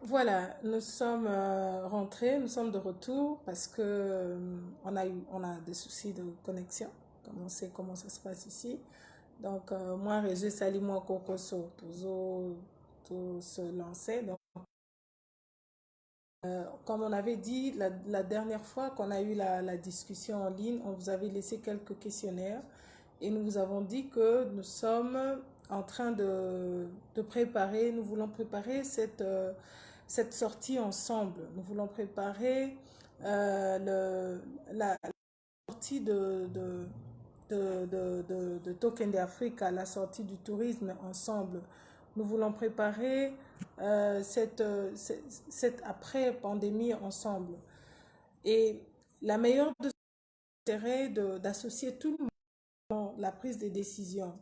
Voilà, nous sommes rentrés, nous sommes de retour parce que on a des soucis de connexion, comme on sait comment ça se passe ici. Donc, moi, réseau sali moi kokoso, tout se lancer. Donc, comme on avait dit la dernière fois qu'on a eu la discussion en ligne, on vous avait laissé quelques questionnaires et nous vous avons dit que nous sommes en train de préparer, nous voulons préparer cette sortie ensemble. Nous voulons préparer la sortie de Token d'Afrique à la sortie du tourisme ensemble. Nous voulons préparer cette après-pandémie ensemble. Et la meilleure de serait d'associer tout le monde dans la prise des décisions.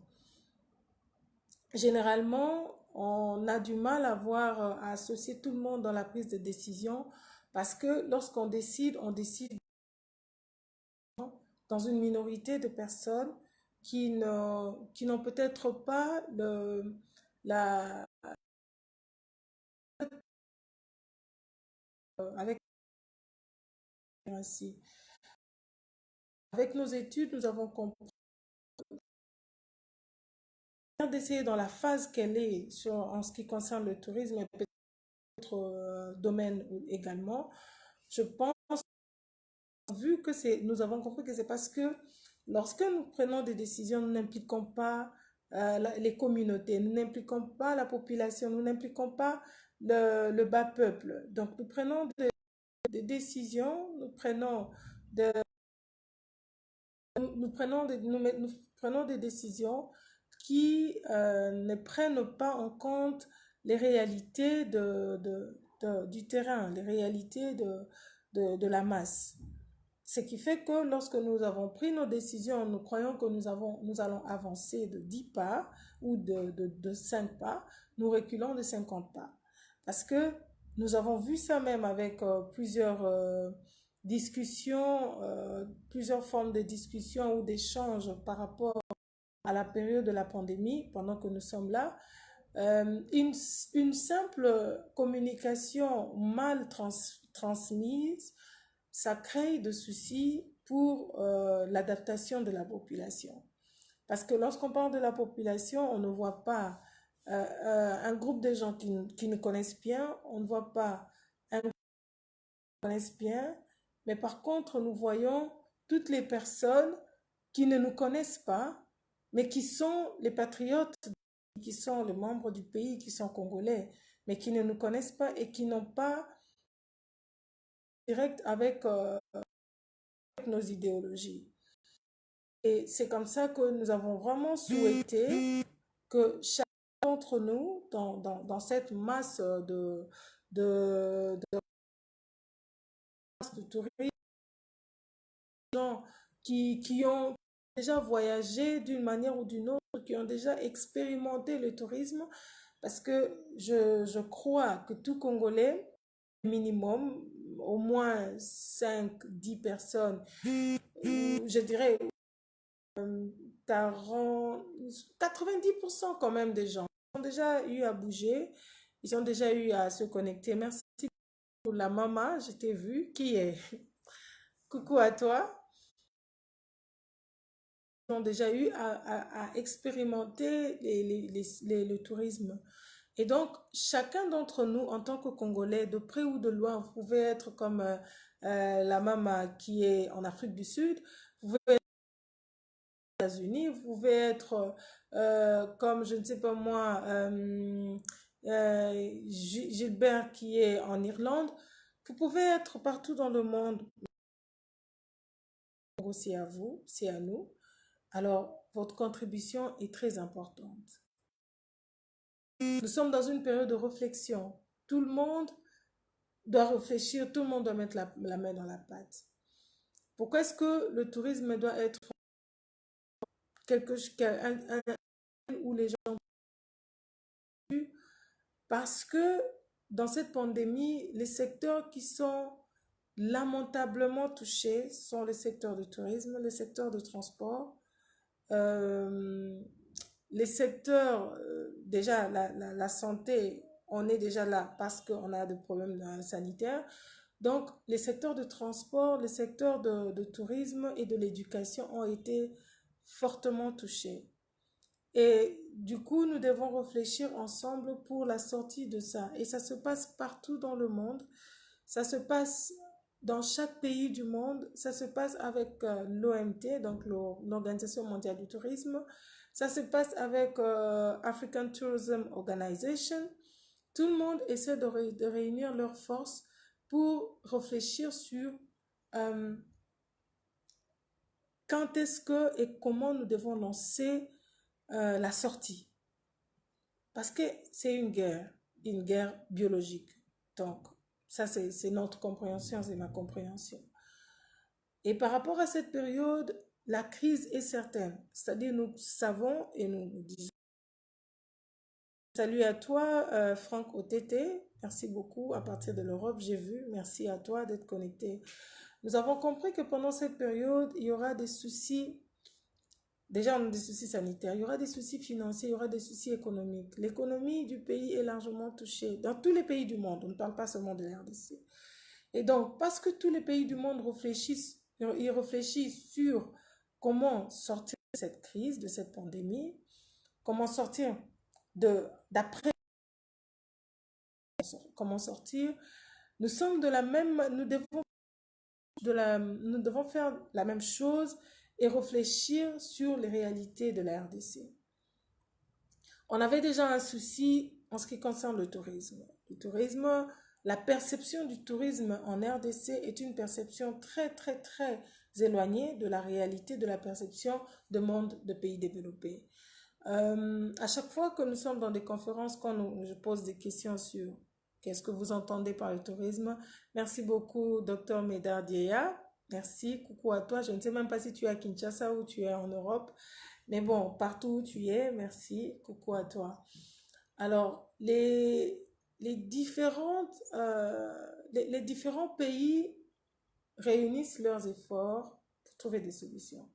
Généralement, on a du mal à à associer tout le monde dans la prise de décision parce que lorsqu'on décide, on décide dans une minorité de personnes qui n'ont peut-être pas la, avec ainsi. Avec nos études, nous avons compris d'essayer dans la phase qu'elle est en ce qui concerne le tourisme et peut-être domaine également. Je pense, vu que nous avons compris que c'est parce que lorsque nous prenons des décisions, nous n'impliquons pas les communautés, nous n'impliquons pas la population, nous n'impliquons pas le bas peuple. Donc, nous prenons des décisions, de, nous prenons des décisions qui ne prennent pas en compte les réalités du terrain, les réalités de la masse. Ce qui fait que lorsque nous avons pris nos décisions, nous croyons que nous allons avancer de 10 pas ou de 5 pas, nous reculons de 50 pas. Parce que nous avons vu ça même avec plusieurs discussions, plusieurs formes de discussions ou d'échanges par rapport à la période de la pandémie, pendant que nous sommes là. Une simple communication mal transmise, ça crée de soucis pour l'adaptation de la population. Parce que lorsqu'on parle de la population, on ne voit pas un groupe de gens qui nous connaissent bien, on ne voit pas un groupe qui nous connaissent bien, mais par contre, nous voyons toutes les personnes qui ne nous connaissent pas, mais qui sont les patriotes, qui sont les membres du pays, qui sont congolais, mais qui ne nous connaissent pas et qui n'ont pas direct avec nos idéologies. Et c'est comme ça que nous avons vraiment souhaité que chacun d'entre nous, dans cette masse de touristes, gens qui ont déjà voyagé d'une manière ou d'une autre, qui ont déjà expérimenté le tourisme, parce que je crois que tout Congolais, minimum, au moins 5 10 personnes, je dirais 90% quand même des gens ont déjà eu à bouger, ils ont déjà eu à se connecter. Merci pour la maman, je t'ai vu, qui est? Coucou à toi. Ils ont déjà eu à expérimenter le tourisme. Et donc, chacun d'entre nous, en tant que Congolais, de près ou de loin, vous pouvez être comme la maman qui est en Afrique du Sud, vous pouvez être aux États-Unis, vous pouvez être comme, je ne sais pas moi, Gilbert qui est en Irlande. Vous pouvez être partout dans le monde. C'est à vous, c'est à nous. Alors, votre contribution est très importante. Nous sommes dans une période de réflexion. Tout le monde doit réfléchir, tout le monde doit mettre la main dans la pâte. Pourquoi est-ce que le tourisme doit être quelque chose où les gens... Parce que dans cette pandémie, les secteurs qui sont lamentablement touchés sont les secteurs du tourisme, le secteur de transport, euh, les secteurs, déjà la santé, on est déjà là parce qu'on a des problèmes sanitaires. Donc, les secteurs de transport, les secteurs de tourisme et de l'éducation ont été fortement touchés. Et du coup, nous devons réfléchir ensemble pour la sortie de ça. Et ça se passe partout dans le monde. Ça se passe dans chaque pays du monde. Ça se passe avec l'OMT, donc l'Organisation mondiale du tourisme. Ça se passe avec African Tourism Organization. Tout le monde essaie de réunir leurs forces pour réfléchir sur euh, quand est-ce que et comment nous devons lancer la sortie. Parce que c'est une guerre biologique. Donc, ça, c'est notre compréhension, c'est ma compréhension. Et par rapport à cette période, la crise est certaine. C'est-à-dire, nous savons et nous disons. Salut à toi, Franck OTT. Merci beaucoup à partir de l'Europe, j'ai vu. Merci à toi d'être connecté. Nous avons compris que pendant cette période, il y aura des soucis. Déjà, on a des soucis sanitaires, il y aura des soucis financiers, il y aura des soucis économiques. L'économie du pays est largement touchée, dans tous les pays du monde, on ne parle pas seulement de la RDC. Et donc, parce que tous les pays du monde ils réfléchissent sur comment sortir de cette crise, de cette pandémie, comment sortir d'après, comment sortir, nous sommes de la même, nous devons faire la même chose et réfléchir sur les réalités de la RDC. On avait déjà un souci en ce qui concerne le tourisme. Le tourisme, la perception du tourisme en RDC est une perception très, très, très éloignée de la réalité de la perception de monde de pays développés. À chaque fois que nous sommes dans des conférences, quand je pose des questions sur qu'est-ce que vous entendez par le tourisme, merci beaucoup, Dr Médard Dieya. Merci, coucou à toi. Je ne sais même pas si tu es à Kinshasa ou tu es en Europe. Mais bon, partout où tu es, merci, coucou à toi. Alors, les différents pays réunissent leurs efforts pour trouver des solutions.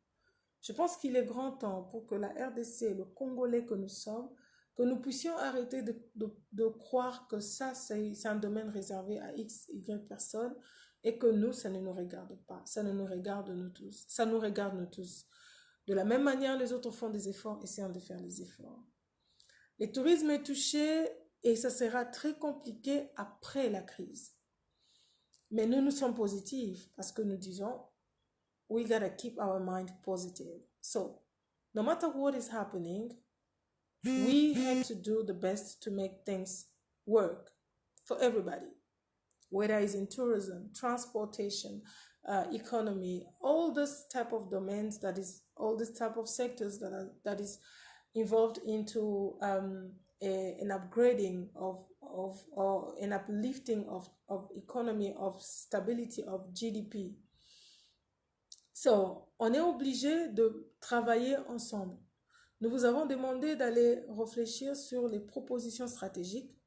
Je pense qu'il est grand temps pour que la RDC, le Congolais que nous sommes, que nous puissions arrêter de croire que ça, c'est un domaine réservé à X, Y personnes et que nous, ça ne nous regarde pas. Ça ne nous regarde nous tous. Ça nous regarde nous tous. De la même manière, les autres font des efforts, essayant de faire les efforts. Le tourisme est touché et ça sera très compliqué après la crise. Mais nous sommes positifs parce que nous disons, we gotta keep our mind positive. So, no matter what is happening, we have to do the best to make things work for everybody. Whether it's in tourism, transportation, economy, all this type of domains all this type of sectors that is involved into an upgrading or an uplifting of economy, of stability, of GDP. So, on est obligé de travailler ensemble. Nous vous avons demandé d'aller réfléchir sur les propositions stratégiques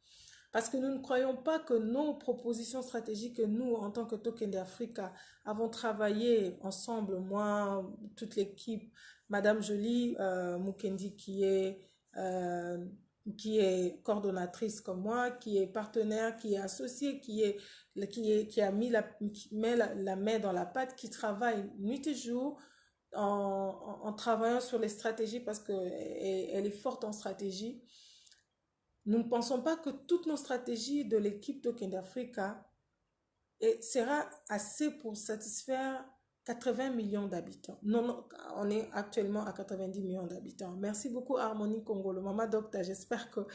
parce que nous ne croyons pas que nos propositions stratégiques, nous, en tant que Token d'Africa, avons travaillé ensemble, moi, toute l'équipe, Madame Jolie Mukendi, qui est coordonnatrice comme moi, qui est partenaire, qui est associée, qui met la main dans la pâte, qui travaille nuit et jour en travaillant sur les stratégies parce qu'elle est forte en stratégie. Nous ne pensons pas que toutes nos stratégies de l'équipe Token d'Africa sera assez pour satisfaire 80 millions d'habitants. Non, on est actuellement à 90 millions d'habitants. Merci beaucoup Harmonie Congolo. Maman Docteur, j'espère que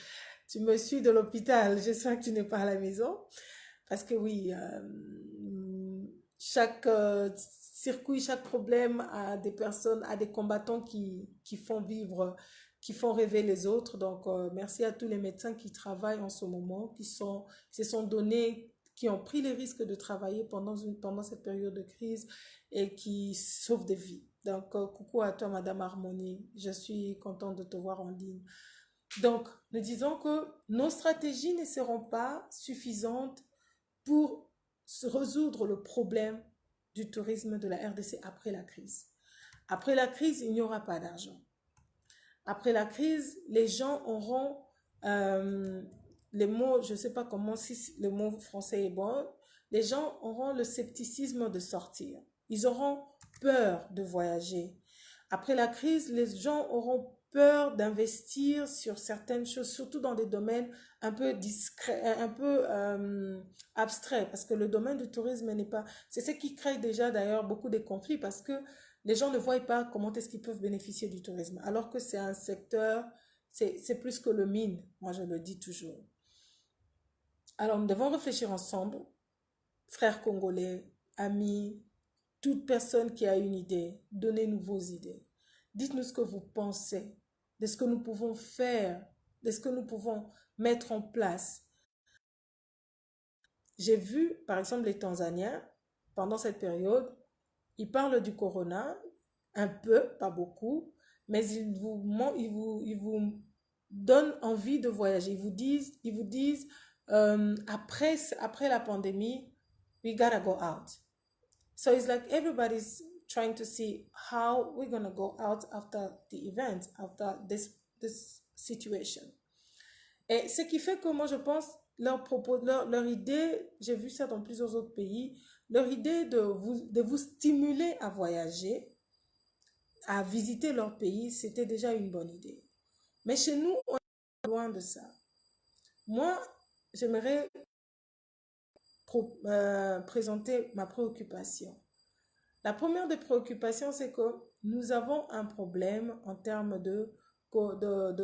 tu me suis de l'hôpital. J'espère que tu n'es pas à la maison. Parce que oui, chaque circuit, chaque problème a des personnes, a des combattants qui font vivre, qui font rêver les autres. Donc, merci à tous les médecins qui travaillent en ce moment, qui se sont donnés, qui ont pris les risques de travailler pendant cette période de crise et qui sauvent des vies. Donc, coucou à toi, Madame Harmonie. Je suis contente de te voir en ligne. Donc, nous disons que nos stratégies ne seront pas suffisantes pour résoudre le problème du tourisme de la RDC après la crise. Après la crise, il n'y aura pas d'argent. Après la crise, les gens auront les mots, je ne sais pas comment, si le mot français est bon, les gens auront le scepticisme de sortir. Ils auront peur de voyager. Après la crise, les gens auront peur d'investir sur certaines choses, surtout dans des domaines un peu discrets, un peu abstraits, parce que le domaine du tourisme n'est pas... C'est ce qui crée déjà d'ailleurs beaucoup de conflits, parce que les gens ne voient pas comment est-ce qu'ils peuvent bénéficier du tourisme, alors que c'est un secteur, c'est plus que le mine, moi je le dis toujours. Alors nous devons réfléchir ensemble, frères congolais, amis, toute personne qui a une idée, donnez-nous vos idées. Dites-nous ce que vous pensez, de ce que nous pouvons faire, de ce que nous pouvons mettre en place. J'ai vu, par exemple, les Tanzaniens, pendant cette période, ils parlent du corona, un peu, pas beaucoup, mais ils vous donnent envie de voyager. Ils vous disent après la pandémie, we gotta go out. So it's like everybody's trying to see how we're gonna go out after the event, after this situation. Et ce qui fait que moi je pense, leur idée, j'ai vu ça dans plusieurs autres pays, leur idée de vous stimuler à voyager, à visiter leur pays, c'était déjà une bonne idée. Mais chez nous, on est loin de ça. Moi, j'aimerais présenter ma préoccupation. La première des préoccupations, c'est que nous avons un problème en termes de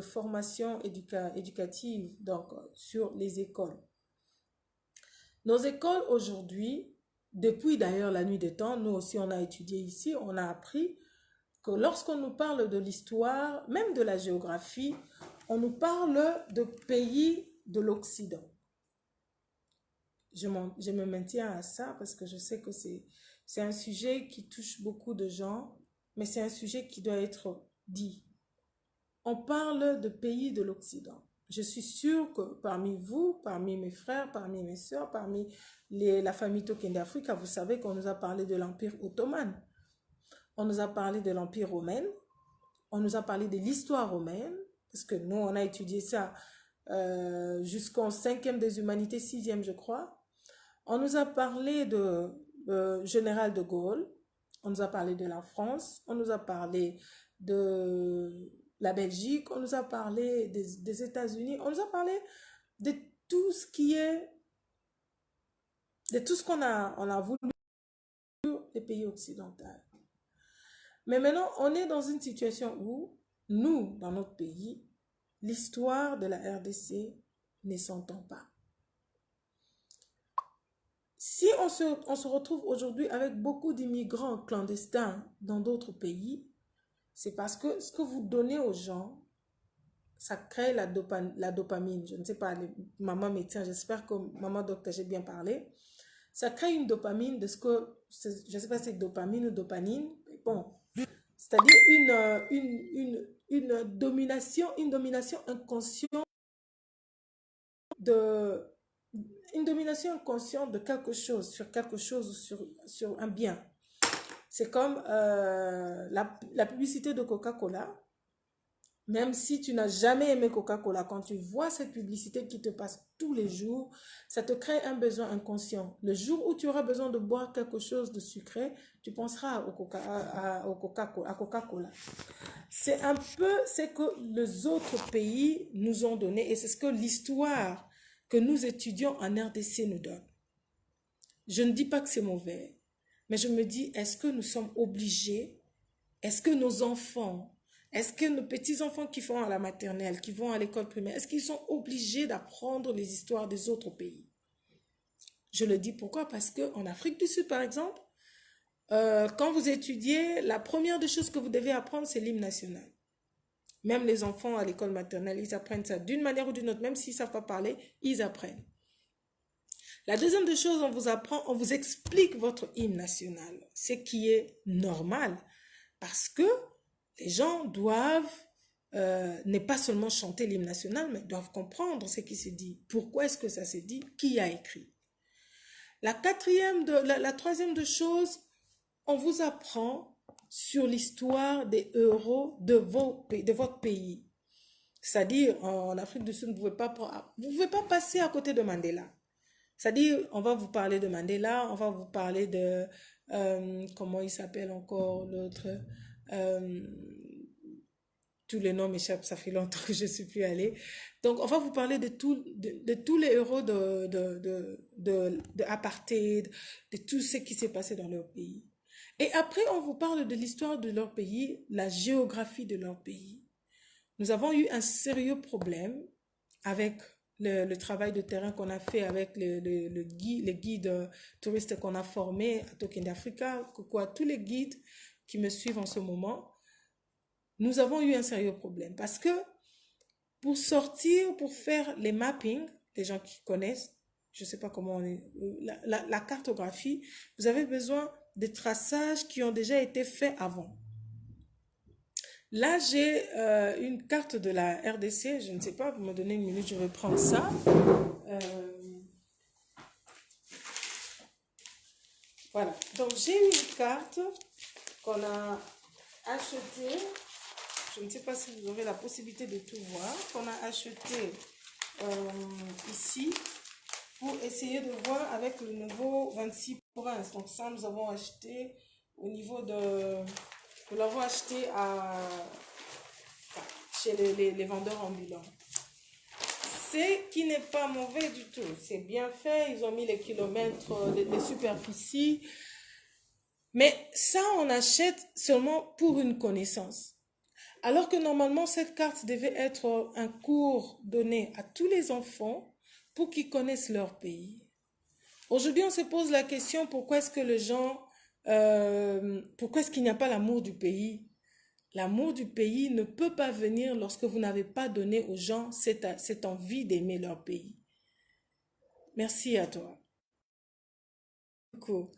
formation éducative, donc sur les écoles. Nos écoles aujourd'hui, depuis d'ailleurs la nuit des temps, nous aussi on a étudié ici, on a appris que lorsqu'on nous parle de l'histoire, même de la géographie, on nous parle de pays de l'Occident. Je me maintiens à ça parce que je sais que c'est un sujet qui touche beaucoup de gens, mais c'est un sujet qui doit être dit. On parle de pays de l'Occident. Je suis sûre que parmi vous, parmi mes frères, parmi mes sœurs, parmi la famille Tokende Africa, vous savez qu'on nous a parlé de l'Empire ottoman. On nous a parlé de l'Empire romain. On nous a parlé de l'histoire romaine, parce que nous, on a étudié ça jusqu'en 5e des humanités, 6e, je crois. On nous a parlé de général de Gaulle, on nous a parlé de la France, on nous a parlé de la Belgique, on nous a parlé des États-Unis, on nous a parlé de tout ce qui est, de tout ce on a voulu sur les pays occidentaux. Mais maintenant, on est dans une situation où, nous, dans notre pays, l'histoire de la RDC ne s'entend pas. Si on se retrouve aujourd'hui avec beaucoup d'immigrants clandestins dans d'autres pays, c'est parce que ce que vous donnez aux gens, ça crée la dopamine. Je ne sais pas, maman médecin, j'espère que maman docteur, j'ai bien parlé. Ça crée une dopamine de ce que, je ne sais pas si c'est dopamine ou dopamine, bon, c'est-à-dire une domination inconsciente une domination inconsciente de quelque chose, sur quelque chose, sur un bien. C'est comme la publicité de Coca-Cola. Même si tu n'as jamais aimé Coca-Cola, quand tu vois cette publicité qui te passe tous les jours, ça te crée un besoin inconscient. Le jour où tu auras besoin de boire quelque chose de sucré, tu penseras à Coca-Cola. C'est un peu ce que les autres pays nous ont donné et c'est ce que l'histoire que nous étudions en RDC nous donne. Je ne dis pas que c'est mauvais, mais je me dis, est-ce que nous sommes obligés, est-ce que nos enfants, est-ce que nos petits-enfants qui vont à la maternelle, qui vont à l'école primaire, est-ce qu'ils sont obligés d'apprendre les histoires des autres pays? Je le dis pourquoi? Parce qu'en Afrique du Sud, par exemple, quand vous étudiez, la première des choses que vous devez apprendre, c'est l'hymne national. Même les enfants à l'école maternelle, ils apprennent ça d'une manière ou d'une autre, même s'ils ne savent pas parler, ils apprennent. La deuxième des choses, on vous explique votre hymne national, ce qui est normal, parce que les gens doivent ne pas seulement chanter l'hymne national, mais doivent comprendre ce qui se dit. Pourquoi est-ce que ça se dit? Qui a écrit? La troisième des choses, on vous apprend sur l'histoire des héros de votre pays. C'est-à-dire, en Afrique du Sud, vous pouvez pas passer à côté de Mandela. C'est-à-dire, on va vous parler de Mandela, on va vous parler de, comment il s'appelle encore l'autre, euh, tous les noms m'échappent, ça fait longtemps que je ne suis plus allée. Donc, on va vous parler de tous les héros de apartheid, de tout ce qui s'est passé dans leur pays. Et après, on vous parle de l'histoire de leur pays, la géographie de leur pays. Nous avons eu un sérieux problème avec le travail de terrain qu'on a fait avec les guides touristes qu'on a formés à Token d'Africa, tous les guides qui me suivent en ce moment. Nous avons eu un sérieux problème parce que pour sortir, pour faire les mappings, les gens qui connaissent, je ne sais pas comment on est, la cartographie, vous avez besoin de traçages qui ont déjà été faits avant. Là, j'ai une carte de la RDC, je ne sais pas, vous me donnez une minute, je vais prendre ça. Euh, voilà, donc j'ai une carte qu'on a achetée. Je ne sais pas si vous aurez la possibilité de tout voir, qu'on a acheté ici pour essayer de voir avec le nouveau 26 provinces. Donc ça, nous avons acheté au niveau de... Nous l'avons acheté chez les vendeurs ambulants. C'est qui n'est pas mauvais du tout. C'est bien fait, ils ont mis les kilomètres, les superficies. Mais ça, on achète seulement pour une connaissance. Alors que normalement, cette carte devait être un cours donné à tous les enfants pour qu'ils connaissent leur pays. Aujourd'hui, on se pose la question, pourquoi est-ce que les gens, pourquoi est-ce qu'il n'y a pas l'amour du pays? L'amour du pays ne peut pas venir lorsque vous n'avez pas donné aux gens cette envie d'aimer leur pays. Merci à toi. Cool.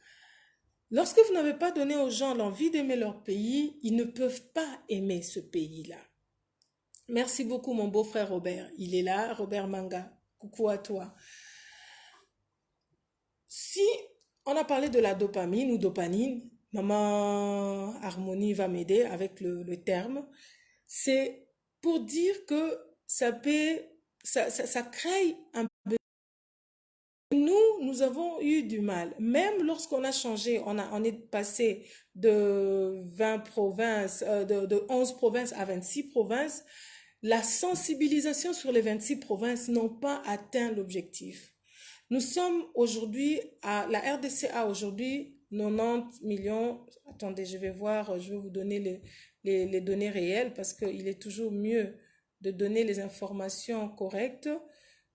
Lorsque vous n'avez pas donné aux gens l'envie d'aimer leur pays, ils ne peuvent pas aimer ce pays-là. Merci beaucoup, mon beau-frère Robert. Il est là, Robert Manga. Coucou à toi. Si on a parlé de la dopamine ou dopamine, maman Harmonie va m'aider avec le terme, c'est pour dire que ça crée un besoin. Nous avons eu du mal. Même lorsqu'on a changé, on est passé de 20 provinces, de 11 provinces à 26 provinces, la sensibilisation sur les 26 provinces n'ont pas atteint l'objectif. Nous sommes aujourd'hui, la RDC a aujourd'hui 90 millions, attendez, je vais voir, je vais vous donner les données réelles parce qu'il est toujours mieux de donner les informations correctes.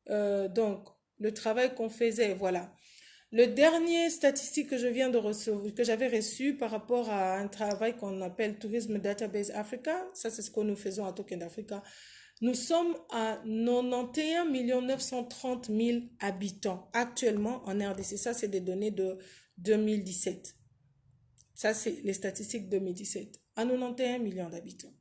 Donc, le travail qu'on faisait, voilà. Le dernier statistique que je viens de recevoir, que j'avais reçu par rapport à un travail qu'on appelle Tourism Database Africa, ça c'est ce que nous faisons à Token d'Africa, nous sommes à 91 930 000 habitants actuellement en RDC. Ça, c'est des données de 2017. Ça, c'est les statistiques 2017. À 91 millions d'habitants.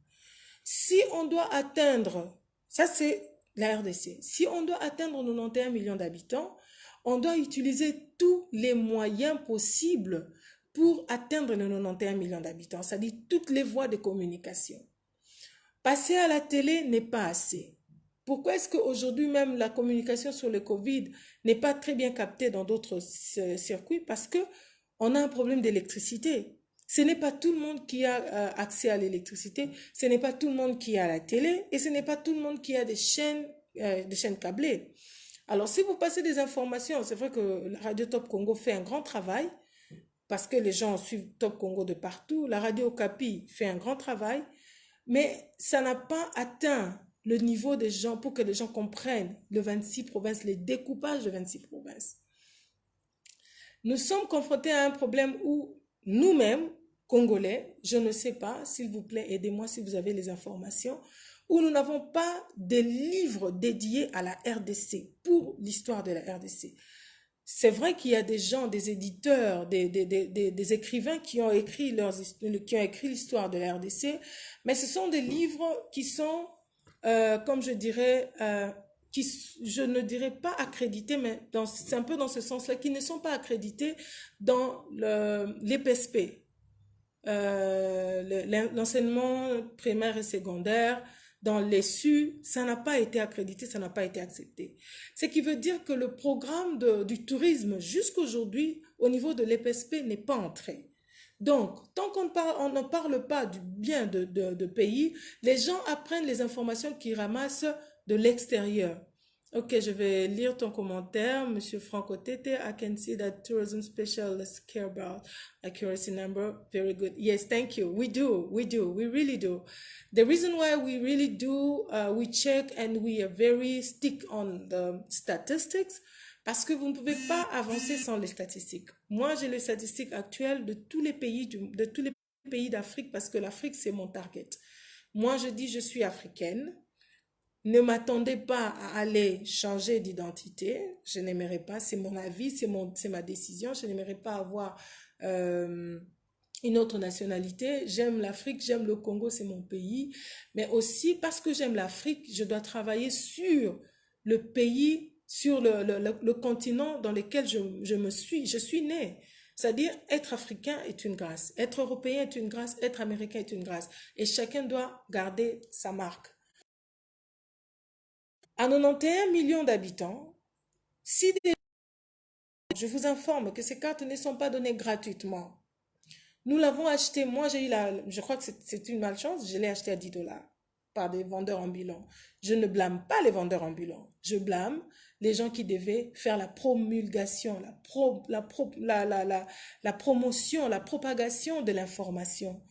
Si on doit atteindre, ça c'est la RDC, si on doit atteindre 91 millions d'habitants, on doit utiliser tous les moyens possibles pour atteindre les 91 millions d'habitants, c'est-à-dire toutes les voies de communication. Passer à la télé n'est pas assez. Pourquoi est-ce qu'aujourd'hui même la communication sur le Covid n'est pas très bien captée dans d'autres circuits? Parce que on a un problème d'électricité. Ce n'est pas tout le monde qui a accès à l'électricité, ce n'est pas tout le monde qui a la télé et ce n'est pas tout le monde qui a des chaînes câblées. Alors si vous passez des informations, c'est vrai que la radio Top Congo fait un grand travail parce que les gens suivent Top Congo de partout. La radio Okapi fait un grand travail. Mais ça n'a pas atteint le niveau des gens pour que les gens comprennent le 26 provinces, les découpages de 26 provinces. Nous sommes confrontés à un problème où nous-mêmes, Congolais, je ne sais pas, s'il vous plaît, aidez-moi si vous avez les informations, où nous n'avons pas de livres dédiés à la RDC, pour l'histoire de la RDC. C'est vrai qu'il y a des gens, des éditeurs, des écrivains qui ont écrit l'histoire de la RDC, mais ce sont des livres qui sont, comme je dirais, je ne dirais pas accrédités, mais c'est un peu dans ce sens-là, qui ne sont pas accrédités dans l'EPSP, l'enseignement primaire et secondaire dans les SU, ça n'a pas été accrédité, ça n'a pas été accepté. Ce qui veut dire que le programme du tourisme jusqu'aujourd'hui, au niveau de l'EPSP, n'est pas entré. Donc, tant on ne parle pas du bien de pays, les gens apprennent les informations qu'ils ramassent de l'extérieur. Ok, je vais lire ton commentaire, Monsieur Franco Tete. I can see that tourism specialists care about accuracy number. Very good. Yes, thank you. We do. We really do. The reason why we really do, we check and we are very stick on the statistics, parce que vous ne pouvez pas avancer sans les statistiques. Moi, j'ai les statistiques actuelles de tous les pays de tous les pays d'Afrique, parce que l'Afrique, c'est mon target. Moi, je dis, je suis africaine. Ne m'attendez pas à aller changer d'identité. Je n'aimerais pas, c'est mon avis, c'est ma décision. Je n'aimerais pas avoir une autre nationalité. J'aime l'Afrique, j'aime le Congo, c'est mon pays. Mais aussi, parce que j'aime l'Afrique, je dois travailler sur le pays, sur le continent dans lequel je suis née. C'est-à-dire, être africain est une grâce. Être européen est une grâce. Être américain est une grâce. Et chacun doit garder sa marque. À 91 millions d'habitants, si je vous informe que ces cartes ne sont pas données gratuitement. Nous l'avons acheté, moi j'ai eu je crois que c'est une malchance, je l'ai acheté à 10 dollars par des vendeurs ambulants. Je ne blâme pas les vendeurs ambulants, je blâme les gens qui devaient faire la promulgation, la promotion, la propagation de l'information.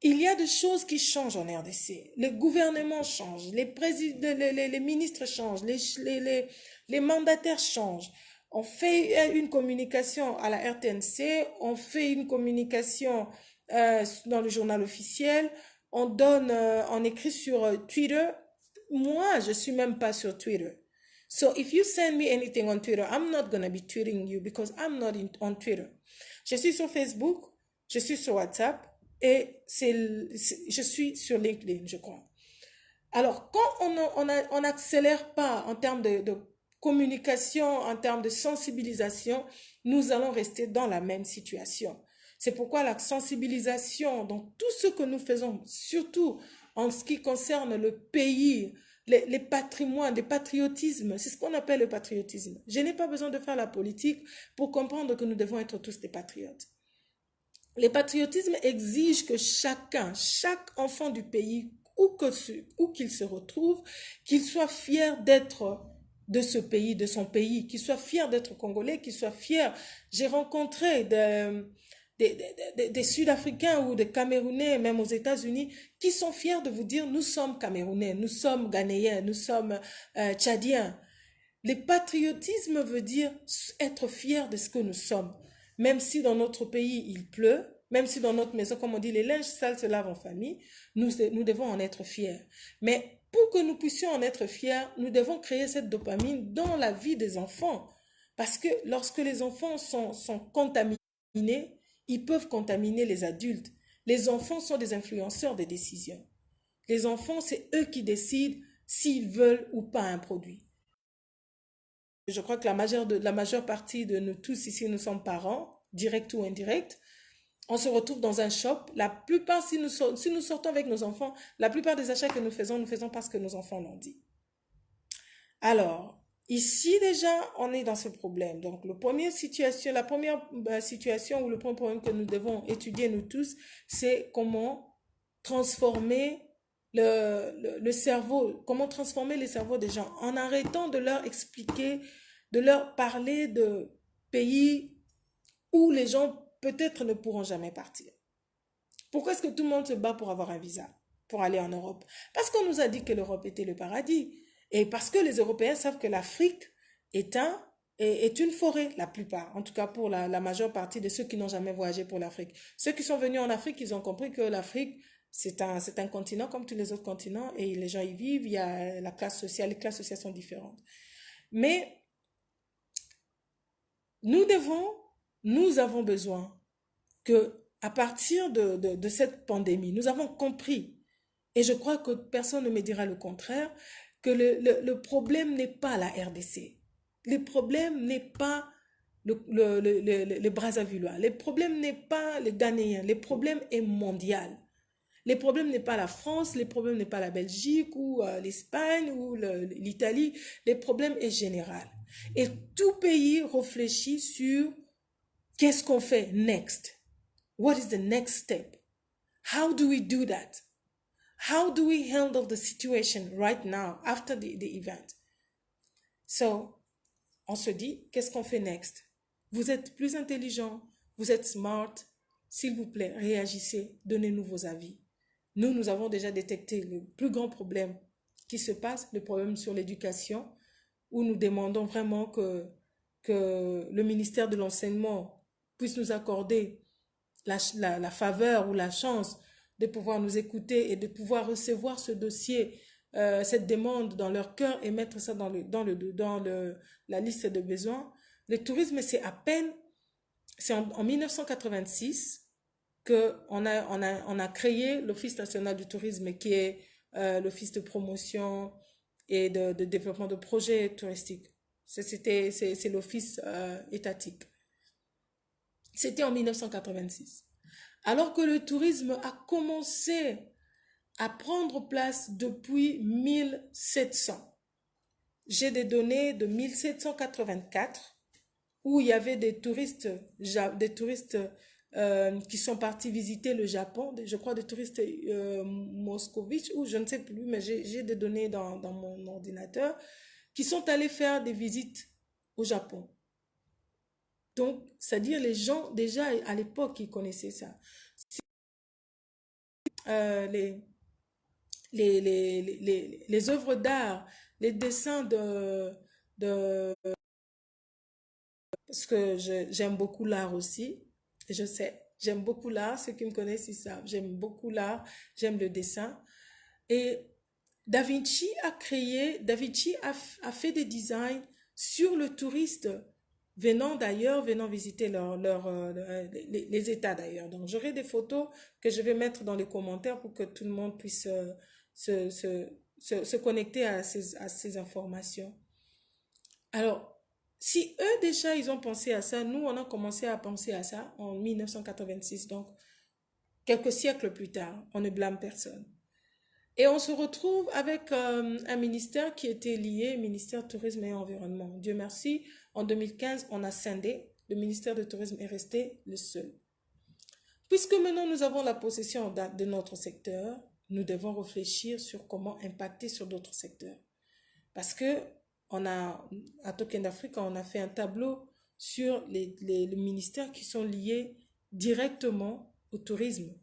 Il y a des choses qui changent en RDC. Le gouvernement change, les ministres changent, les mandataires changent. On fait une communication à la RTNC, on fait une communication dans le journal officiel, on écrit sur Twitter. Moi, je suis même pas sur Twitter. So if you send me anything on Twitter, I'm not gonna be tweeting you because I'm not on Twitter. Je suis sur Facebook, je suis sur WhatsApp et je suis sur LinkedIn, je crois. Alors, quand on n'accélère pas en termes de communication, en termes de sensibilisation, nous allons rester dans la même situation. C'est pourquoi la sensibilisation dans tout ce que nous faisons, surtout en ce qui concerne le pays, les patrimoines, le patriotisme, c'est ce qu'on appelle le patriotisme. Je n'ai pas besoin de faire la politique pour comprendre que nous devons être tous des patriotes. Le patriotisme exige que chaque enfant du pays, où qu'il se retrouve, qu'il soit fier d'être de ce pays, de son pays, qu'il soit fier d'être congolais, qu'il soit fier. J'ai rencontré des Sud-Africains ou des Camerounais, même aux États-Unis, qui sont fiers de vous dire, nous sommes Camerounais, nous sommes Ghanéens, nous sommes Tchadiens. Le patriotisme veut dire être fier de ce que nous sommes. Même si dans notre pays il pleut, même si dans notre maison, comme on dit, les linges sales se lavent en famille, nous devons en être fiers. Mais pour que nous puissions en être fiers, nous devons créer cette dopamine dans la vie des enfants. Parce que lorsque les enfants sont contaminés, ils peuvent contaminer les adultes. Les enfants sont des influenceurs des décisions. Les enfants, c'est eux qui décident s'ils veulent ou pas un produit. Je crois que la majeure partie de nous tous ici, nous sommes parents, directs ou indirects. On se retrouve dans un shop. La plupart, si nous sortons avec nos enfants, la plupart des achats que nous faisons parce que nos enfants l'ont dit. Alors, ici déjà, on est dans ce problème. Donc, la première situation ou le premier problème que nous devons étudier nous tous, c'est comment transformer le cerveau, comment transformer les cerveaux des gens en arrêtant de leur expliquer, de leur parler de pays où les gens peut-être ne pourront jamais partir. Pourquoi est-ce que tout le monde se bat pour avoir un visa, pour aller en Europe? Parce qu'on nous a dit que l'Europe était le paradis. Et parce que les Européens savent que l'Afrique est une forêt, la plupart, en tout cas pour la majeure partie de ceux qui n'ont jamais voyagé pour l'Afrique. Ceux qui sont venus en Afrique, ils ont compris que l'Afrique, c'est un continent comme tous les autres continents et les gens y vivent, il y a la classe sociale, les classes sociales sont différentes. Mais nous avons besoin que, à partir de cette pandémie, nous avons compris, et je crois que personne ne me dira le contraire, que le problème n'est pas la RDC. Le problème n'est pas le Brazzavillois. Le problème n'est pas le Ghanéen. Le problème est mondial. Les problèmes n'est pas la France, les problèmes n'est pas la Belgique ou l'Espagne ou l'Italie. Les problèmes est général. Et tout pays réfléchit sur qu'est-ce qu'on fait next? What is the next step? How do we do that? How do we handle the situation right now after the event? So, on se dit, qu'est-ce qu'on fait next? Vous êtes plus intelligent, vous êtes smart. S'il vous plaît, réagissez, donnez-nous vos avis. Nous avons déjà détecté le plus grand problème qui se passe, le problème sur l'éducation, où nous demandons vraiment que le ministère de l'Enseignement puisse nous accorder la faveur ou la chance de pouvoir nous écouter et de pouvoir recevoir ce dossier, cette demande dans leur cœur et mettre ça dans la liste de besoins. Le tourisme, c'est en 1986 qu'on a créé l'Office national du tourisme qui est l'Office de promotion et de développement de projets touristiques. C'est l'office étatique. C'était en 1986. Alors que le tourisme a commencé à prendre place depuis 1700. J'ai des données de 1784 où il y avait des touristes qui sont partis visiter le Japon, je crois des touristes moscovites ou je ne sais plus, mais j'ai des données dans mon ordinateur, qui sont allés faire des visites au Japon. Donc, c'est-à-dire les gens, déjà à l'époque, ils connaissaient ça. Les œuvres d'art, les dessins parce que j'aime beaucoup l'art aussi, je sais, j'aime beaucoup l'art, ceux qui me connaissent, ils savent, j'aime beaucoup l'art, j'aime le dessin. Et Da Vinci a fait des designs sur le touriste venant visiter les États d'ailleurs. Donc j'aurai des photos que je vais mettre dans les commentaires pour que tout le monde puisse se connecter à ces informations. Alors, si eux déjà ils ont pensé à ça, nous on a commencé à penser à ça en 1986, donc quelques siècles plus tard, on ne blâme personne. Et on se retrouve avec un ministère qui était lié, ministère Tourisme et Environnement. Dieu merci, en 2015, on a scindé, le ministère du Tourisme est resté le seul. Puisque maintenant nous avons la possession de notre secteur, nous devons réfléchir sur comment impacter sur d'autres secteurs. Parce que à Token d'Afrique, on a fait un tableau sur les ministères qui sont liés directement au tourisme.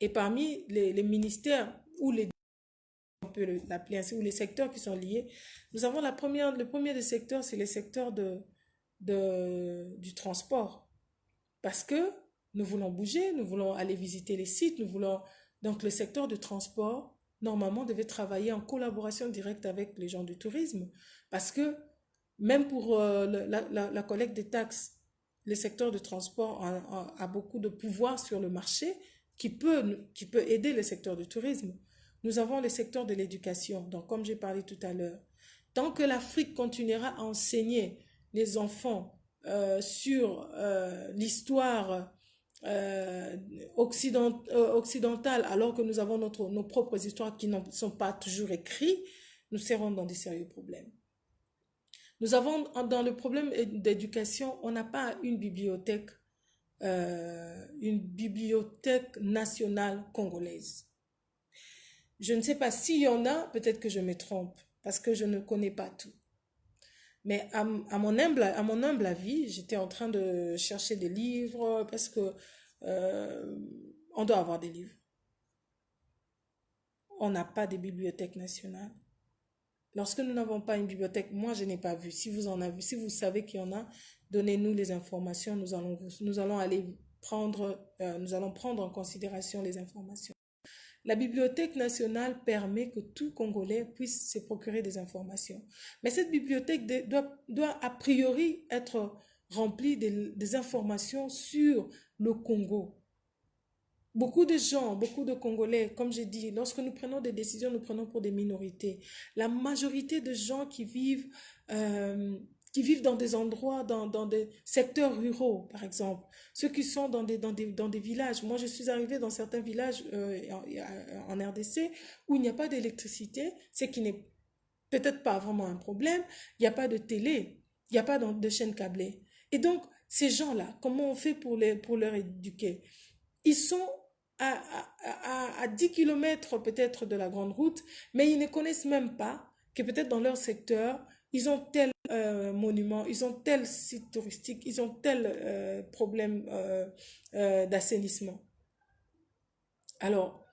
Et parmi les ministères ou on peut l'appeler ainsi, ou les secteurs qui sont liés, nous avons le premier des secteurs, c'est le secteur du transport. Parce que nous voulons bouger, nous voulons aller visiter les sites, donc le secteur du transport, normalement, devait travailler en collaboration directe avec les gens du tourisme. Parce que même pour la collecte des taxes, le secteur du transport a beaucoup de pouvoir sur le marché qui peut aider le secteur du tourisme. Nous avons le secteur de l'éducation. Donc, comme j'ai parlé tout à l'heure, tant que l'Afrique continuera à enseigner les enfants sur l'histoire occidentale, alors que nous avons nos propres histoires qui ne sont pas toujours écrites, nous serons dans des sérieux problèmes. Nous avons, dans le problème d'éducation, on n'a pas une bibliothèque nationale congolaise. Je ne sais pas s'il y en a, peut-être que je me trompe, parce que je ne connais pas tout. Mais à mon humble avis, j'étais en train de chercher des livres, parce que on doit avoir des livres. On n'a pas de bibliothèque nationale. Lorsque nous n'avons pas une bibliothèque, moi je n'ai pas vu. Si vous en avez, si vous savez qu'il y en a, donnez-nous les informations. Nous allons prendre en considération les informations. La Bibliothèque nationale permet que tout Congolais puisse se procurer des informations. Mais cette bibliothèque doit a priori être remplie des informations sur le Congo. Beaucoup de gens, beaucoup de Congolais, comme j'ai dit, lorsque nous prenons des décisions, nous prenons pour des minorités. La majorité de gens qui vivent qui vivent dans des endroits, dans des secteurs ruraux, par exemple. Ceux qui sont dans des villages. Moi, je suis arrivée dans certains villages en RDC où il n'y a pas d'électricité, ce qui n'est peut-être pas vraiment un problème. Il n'y a pas de télé, il n'y a pas de chaîne câblée. Et donc, ces gens-là, comment on fait pour leur éduquer? Ils sont à 10 kilomètres peut-être de la grande route, mais ils ne connaissent même pas que peut-être dans leur secteur, ils ont tel monument, ils ont tel site touristique, ils ont tel problème d'assainissement. Alors,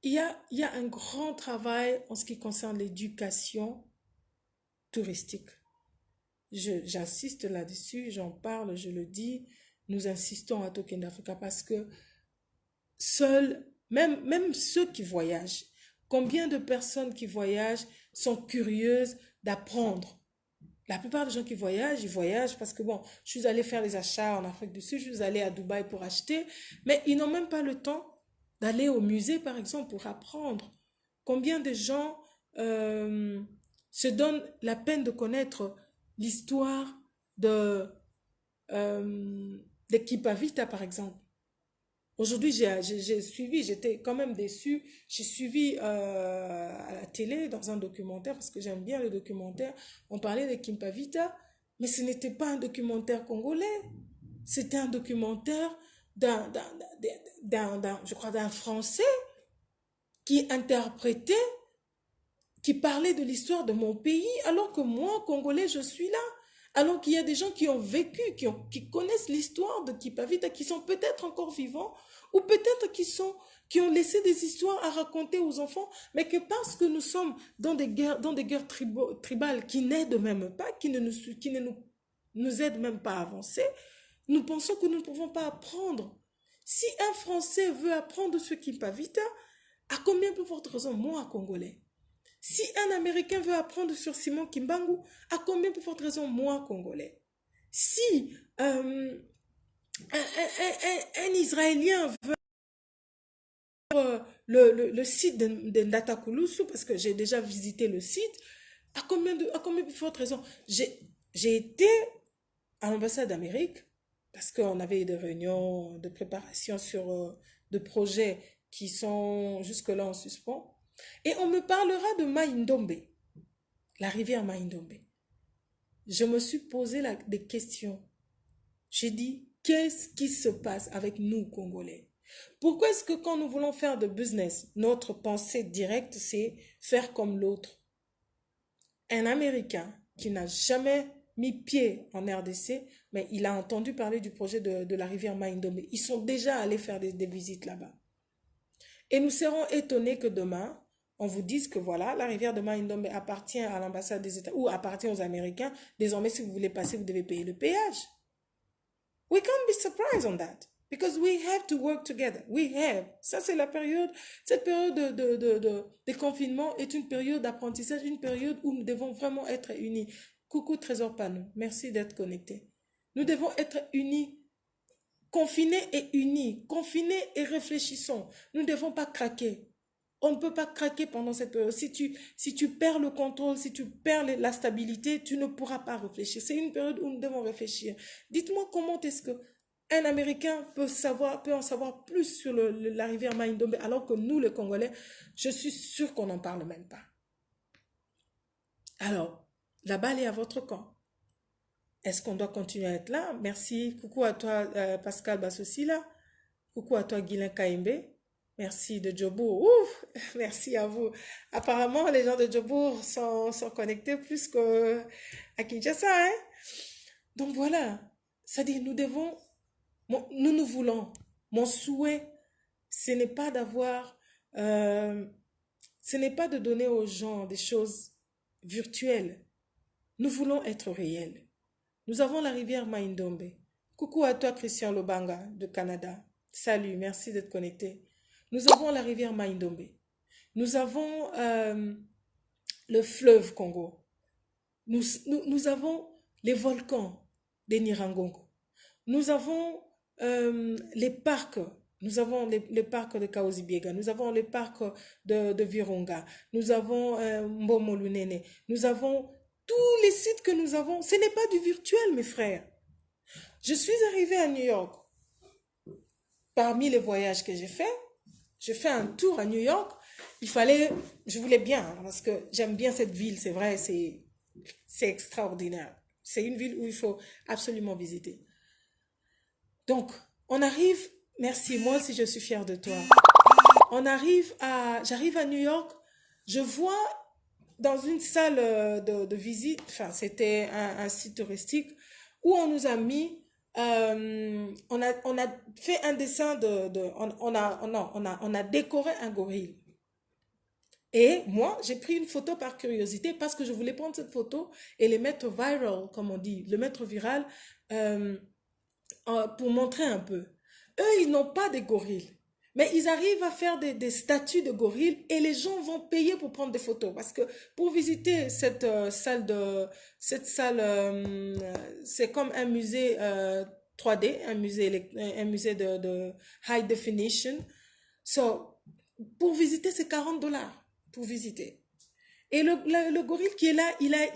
il y a un grand travail en ce qui concerne l'éducation touristique. J'insiste là-dessus, j'en parle, je le dis, nous insistons à Token d'Africa parce que seuls, même ceux qui voyagent, combien de personnes qui voyagent sont curieuses d'apprendre? La plupart des gens qui voyagent, ils voyagent parce que bon, je suis allée faire les achats en Afrique du Sud, je suis allée à Dubaï pour acheter, mais ils n'ont même pas le temps d'aller au musée, par exemple, pour apprendre. Combien de gens se donnent la peine de connaître l'histoire de, de Kipavita, par exemple. Aujourd'hui, j'ai suivi, j'étais quand même déçue. J'ai suivi à la télé dans un documentaire, parce que j'aime bien le documentaire. On parlait de Kimpavita, mais ce n'était pas un documentaire congolais. C'était un documentaire je crois, d'un Français qui interprétait, qui parlait de l'histoire de mon pays, alors que moi, Congolais, je suis là. Alors qu'il y a des gens qui ont vécu, qui connaissent l'histoire de Kipavita, qui sont peut-être encore vivants, ou peut-être qui ont laissé des histoires à raconter aux enfants, mais que parce que nous sommes dans des guerres tribales qui n'aident même pas, qui ne nous aident même pas à avancer, nous pensons que nous ne pouvons pas apprendre. Si un Français veut apprendre ce Kipavita, à combien plus forte raison, moi, Congolais? Si un Américain veut apprendre sur Simon Kimbangu, à combien plus forte raison, moi, Congolais? Si un Israélien veut le site de Ndatakulusu, parce que j'ai déjà visité le site, à combien plus forte raison? J'ai été à l'ambassade d'Amérique, parce qu'on avait des réunions de préparation sur de projets qui sont jusque-là en suspens. Et on me parlera de Maïndombe, la rivière Maïndombe. Je me suis posé des questions. J'ai dit, qu'est-ce qui se passe avec nous, Congolais? Pourquoi est-ce que quand nous voulons faire de business, notre pensée directe, c'est faire comme l'autre? Un Américain qui n'a jamais mis pied en RDC, mais il a entendu parler du projet de la rivière Maïndombe. Ils sont déjà allés faire des visites là-bas. Et nous serons étonnés que demain, on vous dise que voilà, la rivière de Maïndombe appartient à l'ambassade des États ou appartient aux Américains. Désormais, si vous voulez passer, vous devez payer le péage. We can't be surprised on that. Because we have to work together. We have. Ça, c'est la période, cette période de confinement est une période d'apprentissage, une période où nous devons vraiment être unis. Coucou Trésor Panneau, merci d'être connecté. Nous devons être unis, confinés et unis, confinés et réfléchissons. Nous ne devons pas craquer. On ne peut pas craquer pendant cette période. Si tu perds le contrôle, si tu perds la stabilité, tu ne pourras pas réfléchir. C'est une période où nous devons réfléchir. Dites-moi comment est-ce que un Américain peut en savoir plus sur la rivière Maïndombe, alors que nous, les Congolais, je suis sûre qu'on n'en parle même pas. Alors, la balle est à votre camp. Est-ce qu'on doit continuer à être là? Merci. Coucou à toi, Pascal Bassosila. Coucou à toi, Guilain Kaimbe. Merci de Djobour. Ouf, merci à vous. Apparemment, les gens de Djobour sont connectés plus qu'à Kinshasa. Hein? Donc voilà, c'est-à-dire nous voulons. Mon souhait, ce n'est pas ce n'est pas de donner aux gens des choses virtuelles. Nous voulons être réels. Nous avons la rivière Maïndombe. Coucou à toi, Christian Lobanga de Canada. Salut, merci d'être connecté. Nous avons la rivière Maïndombe. Nous avons le fleuve Congo. Nous avons les volcans des Nirangongo. Nous avons les parcs. Nous avons les parcs de Kaozibiega. Nous avons les parcs de Virunga. Nous avons Mbomolunene. Nous avons Tous les sites que nous avons, ce n'est pas du virtuel, mes frères. Je suis arrivée à New York. Parmi les voyages que j'ai fait un tour à New York. Je voulais bien, hein, parce que j'aime bien cette ville, c'est vrai, c'est extraordinaire. C'est une ville où il faut absolument visiter. Donc, on arrive, merci, moi aussi je suis fière de toi. J'arrive à New York, je vois dans une salle de visite, enfin c'était un site touristique où on nous a mis, on a fait un dessin on a décoré un gorille. Et moi, j'ai pris une photo par curiosité parce que je voulais prendre cette photo et les mettre viral, comme on dit, le mettre viral euh, pour montrer un peu. Eux, ils n'ont pas des gorilles. Mais ils arrivent à faire des statues de gorilles et les gens vont payer pour prendre des photos. Parce que pour visiter cette salle, c'est comme un musée 3D, un musée de high definition. So, pour visiter, c'est $40 pour visiter. Et le gorille qui est là,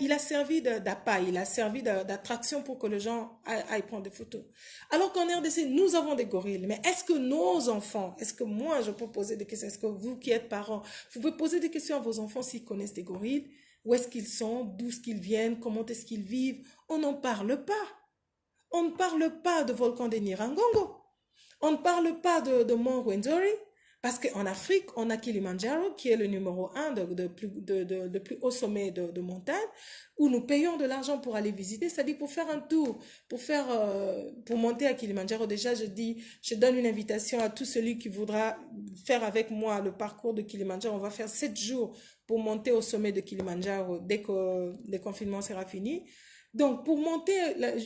il a servi d'appât, il a servi d'attraction pour que les gens aillent prendre des photos. Alors qu'en RDC, nous avons des gorilles. Mais est-ce que nos enfants, est-ce que moi, je peux poser des questions? Est-ce que vous qui êtes parents, vous pouvez poser des questions à vos enfants s'ils connaissent des gorilles? Où est-ce qu'ils sont? D'où est-ce qu'ils viennent? Comment est-ce qu'ils vivent? On n'en parle pas. On ne parle pas de volcan de Nirangongo. On ne parle pas de Mont Rwenzori. Parce qu'en Afrique, on a Kilimandjaro, qui est le numéro un de plus haut sommet de montagne, où nous payons de l'argent pour aller visiter, c'est-à-dire pour faire un tour, pour monter à Kilimandjaro. Déjà, je donne une invitation à tout celui qui voudra faire avec moi le parcours de Kilimandjaro. On va faire 7 jours pour monter au sommet de Kilimandjaro dès que le confinement sera fini. Donc, pour monter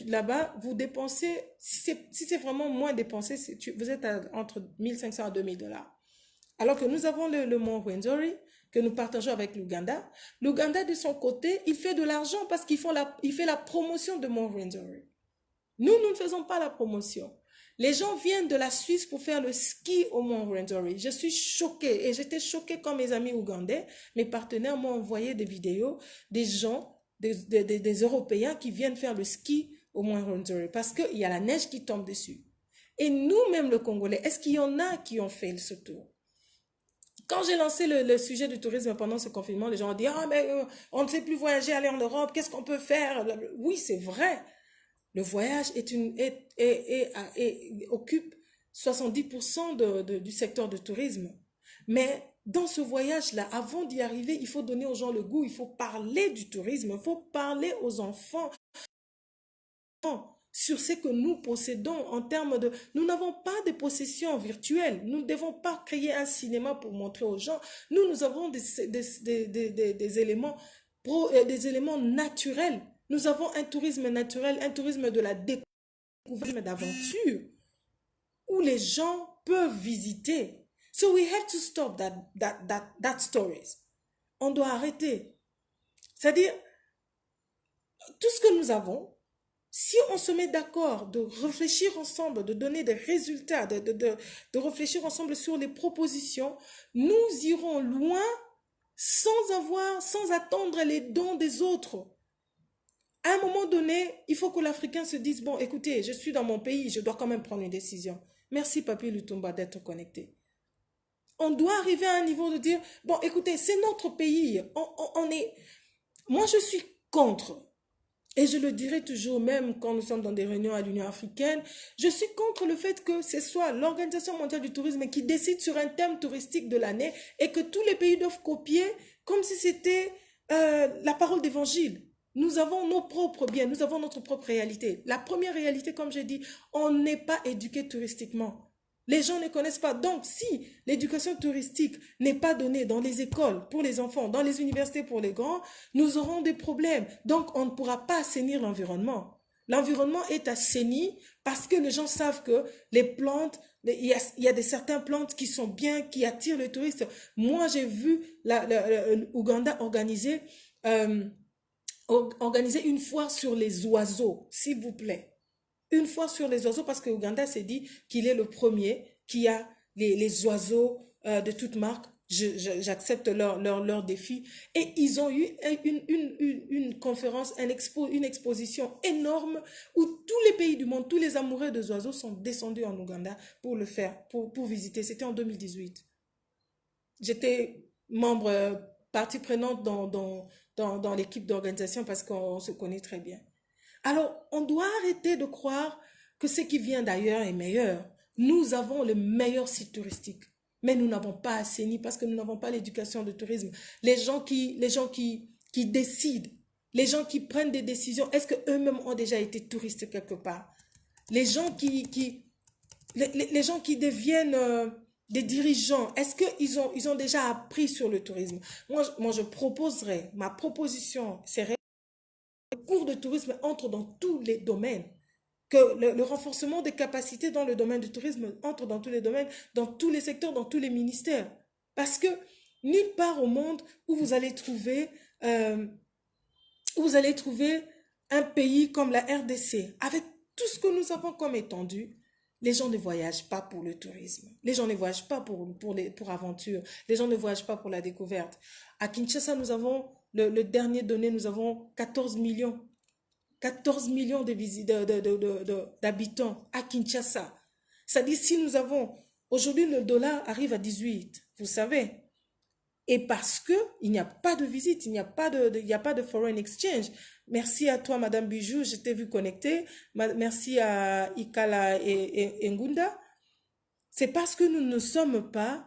là-bas, vous dépensez, si c'est vraiment moins dépensé, vous êtes entre 1500 à $2000. Alors que nous avons le mont Rwenzori, que nous partageons avec l'Ouganda. L'Ouganda, de son côté, il fait de l'argent parce qu'il fait la promotion de mont Rwenzori. Nous ne faisons pas la promotion. Les gens viennent de la Suisse pour faire le ski au mont Rwenzori. Je suis choquée et j'étais choquée quand mes amis ougandais, mes partenaires m'ont envoyé des vidéos des gens, des Européens qui viennent faire le ski au mont Rwenzori parce qu'il y a la neige qui tombe dessus. Et nous-mêmes, le Congolais, est-ce qu'il y en a qui ont fait ce tour? Quand j'ai lancé le sujet du tourisme pendant ce confinement, les gens ont dit, ah, mais on ne sait plus voyager, aller en Europe, qu'est-ce qu'on peut faire? Oui, c'est vrai. Le voyage occupe 70% du secteur du tourisme. Mais dans ce voyage-là, avant d'y arriver, il faut donner aux gens le goût, il faut parler du tourisme, il faut parler aux enfants sur ce que nous possédons en termes de... Nous n'avons pas de possessions virtuelles. Nous ne devons pas créer un cinéma pour montrer aux gens. Nous avons des éléments, des éléments naturels. Nous avons un tourisme naturel, un tourisme de la découverte, d'aventure, où les gens peuvent visiter. So we have to stop that stories. On doit arrêter. C'est-à-dire, tout ce que nous avons, si on se met d'accord de réfléchir ensemble, de donner des résultats, de réfléchir ensemble sur les propositions, nous irons loin sans attendre les dons des autres. À un moment donné, il faut que l'Africain se dise, bon, écoutez, je suis dans mon pays, je dois quand même prendre une décision. Merci, Papi Lutumba, d'être connecté. On doit arriver à un niveau de dire, bon, écoutez, c'est notre pays. Moi, je suis contre. Et je le dirai toujours, même quand nous sommes dans des réunions à l'Union africaine, je suis contre le fait que ce soit l'Organisation mondiale du tourisme qui décide sur un thème touristique de l'année et que tous les pays doivent copier comme si c'était la parole d'évangile. Nous avons nos propres biens, nous avons notre propre réalité. La première réalité, comme j'ai dit, on n'est pas éduqué touristiquement. Les gens ne connaissent pas. Donc, si l'éducation touristique n'est pas donnée dans les écoles pour les enfants, dans les universités pour les grands, nous aurons des problèmes. Donc, on ne pourra pas assainir l'environnement. L'environnement est assaini parce que les gens savent que les plantes, il y a certaines plantes qui sont bien, qui attirent les touristes. Moi, j'ai vu l'Ouganda organiser une foire sur les oiseaux, s'il vous plaît. Une fois sur les oiseaux, parce que Ouganda s'est dit qu'il est le premier qui a les oiseaux de toute marque. j'accepte leur défi. Et ils ont eu une conférence, une exposition énorme où tous les pays du monde, tous les amoureux des oiseaux sont descendus en Ouganda pour le faire, pour visiter. C'était en 2018. J'étais membre, partie prenante dans l'équipe d'organisation parce qu'on se connaît très bien. Alors, on doit arrêter de croire que ce qui vient d'ailleurs est meilleur. Nous avons le meilleur site touristique, mais nous n'avons pas assaini parce que nous n'avons pas l'éducation de tourisme. Les gens qui décident, les gens qui prennent des décisions, est-ce qu'eux-mêmes ont déjà été touristes quelque part? Les gens les gens qui deviennent des dirigeants, est-ce ils ont déjà appris sur le tourisme? Moi, je proposerais, ma proposition serait que le cours de tourisme entre dans tous les domaines, que le renforcement des capacités dans le domaine du tourisme entre dans tous les domaines, dans tous les secteurs, dans tous les ministères. Parce que nulle part au monde euh, où vous allez trouver un pays comme la RDC, avec tout ce que nous avons comme étendue, les gens ne voyagent pas pour le tourisme. Les gens ne voyagent pas pour aventure. Les gens ne voyagent pas pour la découverte. À Kinshasa, nous avons, le dernier donné, nous avons 14 millions. 14 millions d'habitants à Kinshasa. C'est-à-dire, si nous avons, aujourd'hui, le dollar arrive à 18, vous savez. Et parce que il n'y a pas de visite, il n'y a pas il n'y a pas de foreign exchange. Merci à toi, Madame Bijou, je t'ai vu connecter. Merci à Ikala et Ngunda. C'est parce que nous ne sommes pas,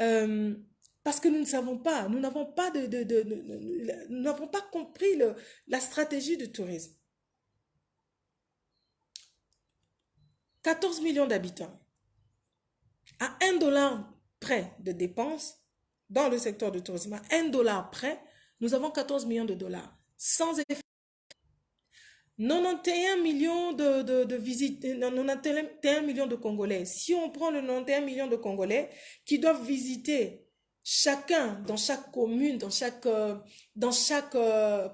euh, parce que nous ne savons pas, nous n'avons pas nous n'avons pas compris la stratégie du tourisme. 14 millions d'habitants, à 1 dollar près de dépenses dans le secteur du tourisme, à 1 dollar près, nous avons 14 millions de dollars. Sans effet. 91 millions de visites, 91 millions de Congolais. Si on prend le 91 millions de Congolais qui doivent visiter chacun dans chaque commune, dans chaque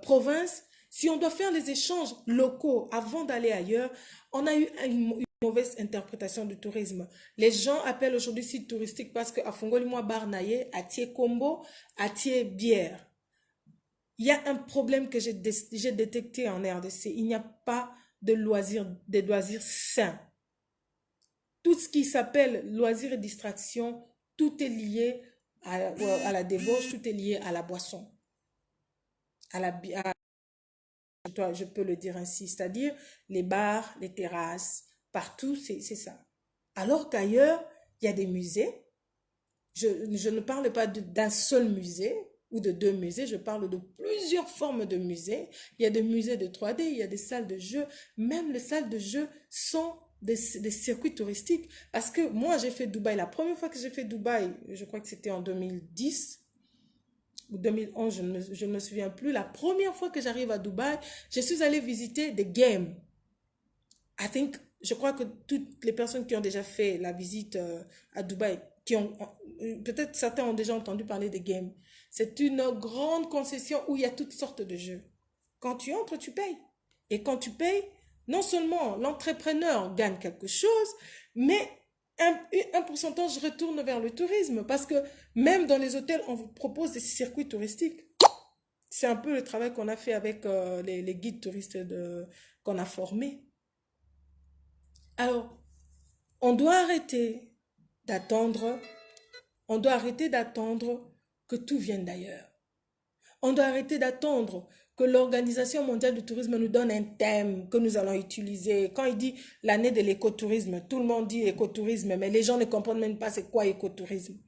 province, si on doit faire les échanges locaux avant d'aller ailleurs, on a eu une mauvaise interprétation du tourisme. Les gens appellent aujourd'hui site touristique parce qu'à Fongolimoa Barnaye, à Kombo, à Bière. Il y a un problème que j'ai détecté en RDC. Il n'y a pas de des loisirs sains. Tout ce qui s'appelle loisirs et distractions, tout est lié à la débauche, tout est lié à la boisson. Je peux le dire ainsi, c'est-à-dire les bars, les terrasses, partout, c'est ça. Alors qu'ailleurs, il y a des musées. Je ne parle pas d'un seul musée ou de 2 musées, je parle de plusieurs formes de musées. Il y a des musées de 3D, il y a des salles de jeux. Même les salles de jeux sont des circuits touristiques. Parce que moi, j'ai fait Dubaï. La première fois que j'ai fait Dubaï, je crois que c'était en 2010 ou 2011, je ne me souviens plus. La première fois que j'arrive à Dubaï, je suis allée visiter des games. Je crois que toutes les personnes qui ont déjà fait la visite à Dubaï, peut-être certains ont déjà entendu parler des games. C'est une grande concession où il y a toutes sortes de jeux. Quand tu entres, tu payes. Et quand tu payes, non seulement l'entrepreneur gagne quelque chose, mais un pourcentage retourne vers le tourisme. Parce que même dans les hôtels, on vous propose des circuits touristiques. C'est un peu le travail qu'on a fait avec les guides touristes qu'on a formés. Alors, on doit arrêter d'attendre, on doit arrêter d'attendre que tout vienne d'ailleurs. On doit arrêter d'attendre que l'Organisation mondiale du tourisme nous donne un thème que nous allons utiliser. Quand il dit l'année de l'écotourisme, tout le monde dit écotourisme, mais les gens ne comprennent même pas c'est quoi écotourisme.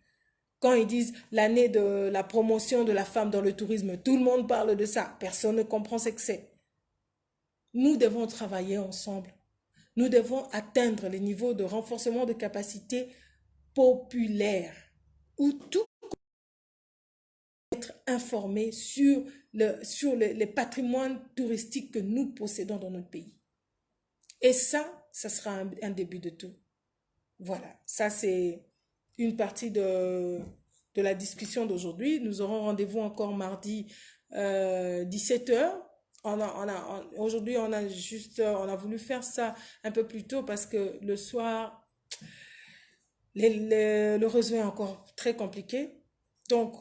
Quand ils disent l'année de la promotion de la femme dans le tourisme, tout le monde parle de ça. Personne ne comprend ce que c'est. Nous devons travailler ensemble. Nous devons atteindre les niveaux de renforcement de capacité populaire où tout être informé sur les patrimoines touristiques que nous possédons dans notre pays. Et ça sera un début de tout. Voilà, ça c'est une partie de la discussion d'aujourd'hui. Nous aurons rendez-vous encore mardi 17h. Aujourd'hui, on a voulu faire ça un peu plus tôt parce que le soir, le réseau est encore très compliqué. Donc,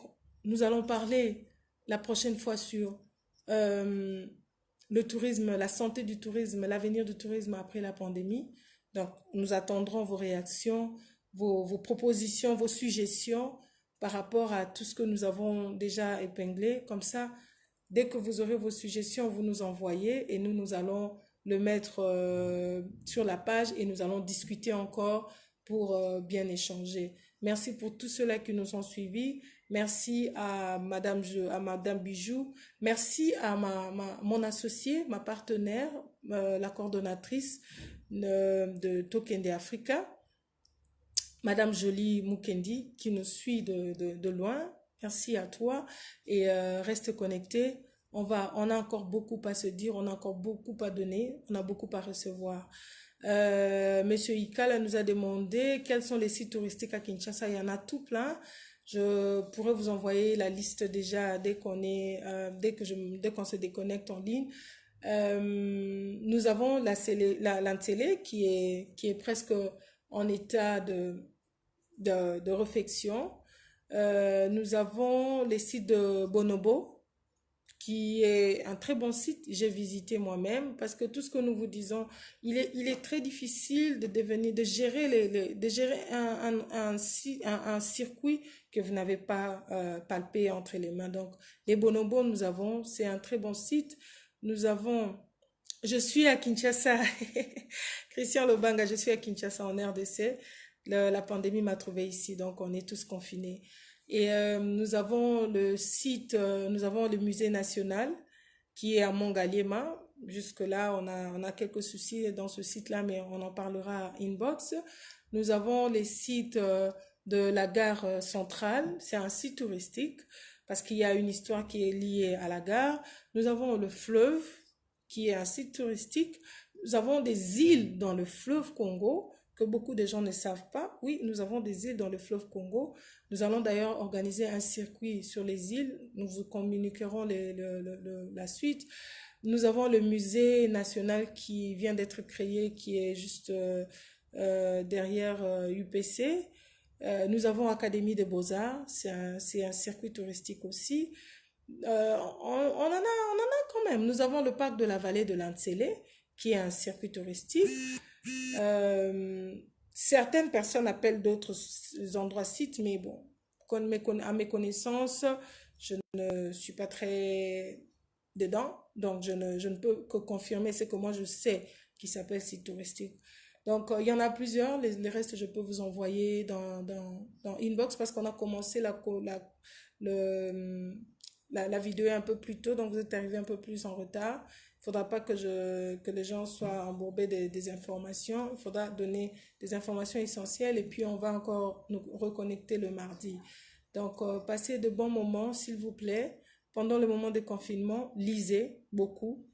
nous allons parler la prochaine fois sur euh, le tourisme, la santé du tourisme, l'avenir du tourisme après la pandémie. Donc, nous attendrons vos réactions, vos propositions, vos suggestions par rapport à tout ce que nous avons déjà épinglé. Comme ça, dès que vous aurez vos suggestions, vous nous envoyez et nous allons le mettre sur la page et nous allons discuter encore pour bien échanger. Merci pour tous ceux-là qui nous ont suivis. Merci à Madame Bijou. Merci à mon associée, ma partenaire, la coordonnatrice de Tokende Africa, Madame Jolie Mukendi, qui nous suit de loin. Merci à toi et reste connecté. On a encore beaucoup à se dire, on a encore beaucoup à donner, on a beaucoup à recevoir. Monsieur Ikala nous a demandé quels sont les sites touristiques à Kinshasa. Il y en a tout plein. Je pourrais vous envoyer la liste déjà dès dès qu'on se déconnecte en ligne. Nous avons l'Antélé qui est presque en état de réflexion. Nous avons les sites de Bonobo, qui est un très bon site. J'ai visité moi-même parce que tout ce que nous vous disons, il est très difficile de gérer de gérer un circuit que vous n'avez pas palpé entre les mains. Donc, les Bonobos, c'est un très bon site. Nous avons, je suis à Kinshasa, Christian Lobanga, je suis à Kinshasa en RDC. La pandémie m'a trouvé ici, donc on est tous confinés. Et nous avons le musée national qui est à Mongaliema. Jusque-là, on a quelques soucis dans ce site-là, mais on en parlera inbox. Nous avons les sites de la gare centrale. C'est un site touristique parce qu'il y a une histoire qui est liée à la gare. Nous avons le fleuve qui est un site touristique. Nous avons des îles dans le fleuve Congo que beaucoup de gens ne savent pas. Oui, nous avons des îles dans le fleuve Congo. Nous allons d'ailleurs organiser un circuit sur les îles. Nous vous communiquerons la suite. Nous avons le musée national qui vient d'être créé, qui est juste derrière UPC. Nous avons Académie des Beaux-Arts, c'est un circuit touristique aussi. On en a quand même. Nous avons le parc de la vallée de l'Antsélé, qui est un circuit touristique. Euh, Certaines personnes appellent d'autres endroits sites, mais bon, à mes connaissances, je ne suis pas très dedans, donc je ne peux que confirmer ce que moi je sais qui s'appelle site touristique. Donc, il y en a plusieurs, les restes, je peux vous envoyer dans inbox parce qu'on a commencé le, la vidéo un peu plus tôt, donc vous êtes arrivé un peu plus en retard. Il ne faudra pas que les gens soient embourbés des informations. Il faudra donner des informations essentielles et puis on va encore nous reconnecter le mardi. Donc, passez de bons moments, s'il vous plaît. Pendant le moment de confinement, lisez beaucoup.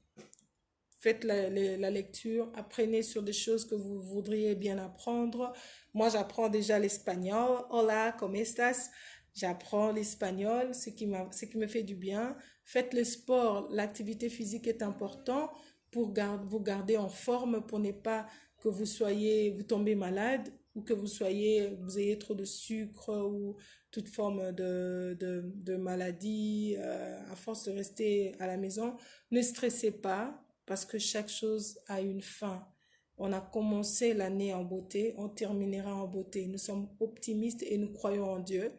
Faites la lecture, apprenez sur des choses que vous voudriez bien apprendre. Moi, j'apprends déjà l'espagnol. Hola, ¿cómo estás? J'apprends l'espagnol, ce qui me fait du bien. Faites le sport, l'activité physique est important pour vous garder en forme, pour ne pas que vous tombez malade ou que vous ayez trop de sucre ou toute forme de maladie à force de rester à la maison. Ne stressez pas parce que chaque chose a une fin. On a commencé l'année en beauté, on terminera en beauté. Nous sommes optimistes et nous croyons en Dieu.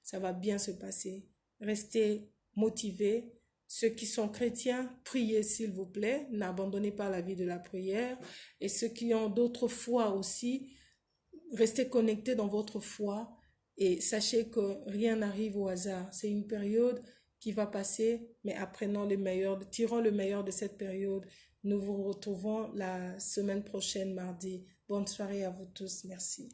Ça va bien se passer. Restez motivés. Ceux qui sont chrétiens, priez s'il vous plaît. N'abandonnez pas la vie de la prière. Et ceux qui ont d'autres foi aussi, restez connectés dans votre foi. Et sachez que rien n'arrive au hasard. C'est une période qui va passer, mais tirons le meilleur de cette période. Nous vous retrouvons la semaine prochaine, mardi. Bonne soirée à vous tous. Merci.